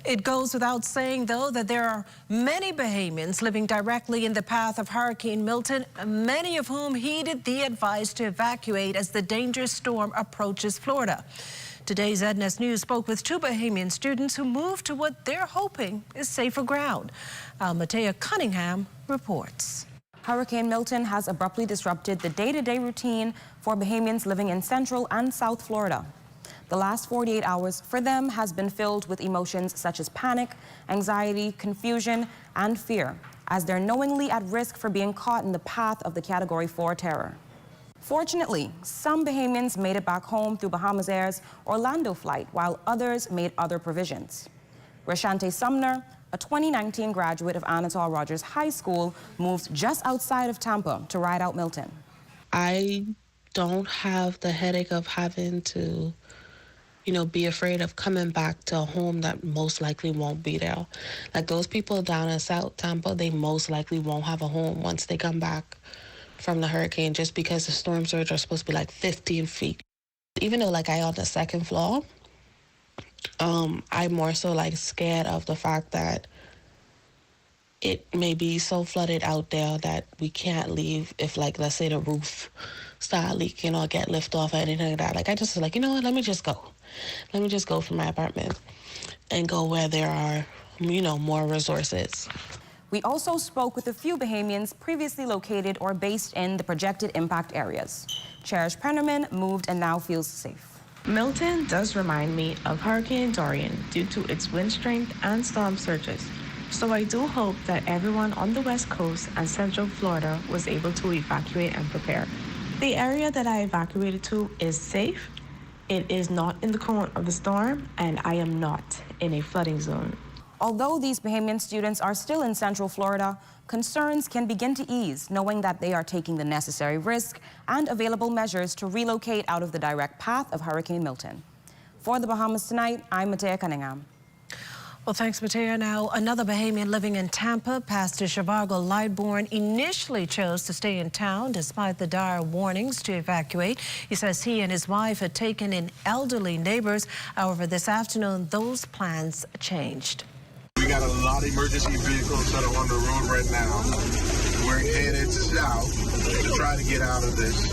It goes without saying, though, that there are many Bahamians living directly in the path of Hurricane Milton, many of whom heeded the advice to evacuate as the dangerous storm approaches Florida. Today's ZNS News spoke with two Bahamian students who moved to what they're hoping is safer ground. Matea Cunningham reports. Hurricane Milton has abruptly disrupted the day-to-day routine for Bahamians living in Central and South Florida. The last 48 hours for them has been filled with emotions such as panic, anxiety, confusion, and fear, as they're knowingly at risk for being caught in the path of the Category 4 terror. Fortunately, some Bahamians made it back home through Bahamas Air's Orlando flight, while others made other provisions. Rashante Sumner, a 2019 graduate of Anatole Rogers High School, moved just outside of Tampa to ride out Milton. I don't have the headache of having to be afraid of coming back to a home that most likely won't be there. Like those people down in South Tampa, they most likely won't have a home once they come back from the hurricane, just because the storm surge are supposed to be like 15 feet. Even though I on the second floor, I'm more so scared of the fact that it may be so flooded out there that we can't leave if let's say the roof start leaking or get lifted off or anything like that. I just was you know what, let me just go. Let me just go from my apartment and go where there are, more resources. We also spoke with a few Bahamians previously located or based in the projected impact areas. Cherish Pennerman moved and now feels safe. Milton does remind me of Hurricane Dorian due to its wind strength and storm surges. So I do hope that everyone on the West Coast and Central Florida was able to evacuate and prepare. The area that I evacuated to is safe. It is not in the cone of the storm, and I am not in a flooding zone. Although these Bahamian students are still in Central Florida, concerns can begin to ease knowing that they are taking the necessary risk and available measures to relocate out of the direct path of Hurricane Milton. For the Bahamas Tonight, I'm Matea Cunningham. Well, thanks, Matea. Now, another Bahamian living in Tampa, Pastor Shavargo Lightborn, initially chose to stay in town despite the dire warnings to evacuate. He says he and his wife had taken in elderly neighbors. However, this afternoon, those plans changed. We got a lot of emergency vehicles that are on the road right now. We're headed south to try to get out of this.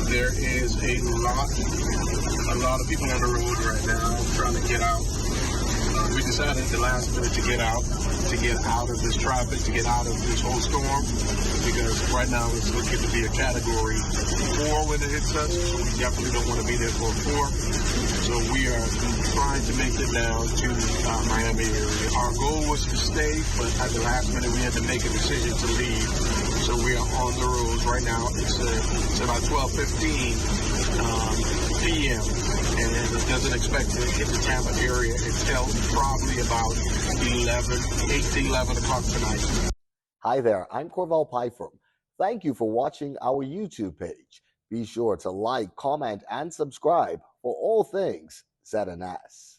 There is a lot of people on the road right now trying to get out. We decided at the last minute to get out of this traffic, to get out of this whole storm, because right now it's looking to be a Category 4 when it hits us. So we definitely don't want to be there for a 4. So we are trying to make it down to Miami area. Our goal was to stay, but at the last minute we had to make a decision to leave. So we are on the roads right now. It's about 12:15 p.m. and it doesn't expect to hit the Tampa area until probably about 11 o'clock tonight. Hi there, I'm Corval Pfeiffer. Thank you for watching our YouTube page. Be sure to like, comment, and subscribe for all things ZNS.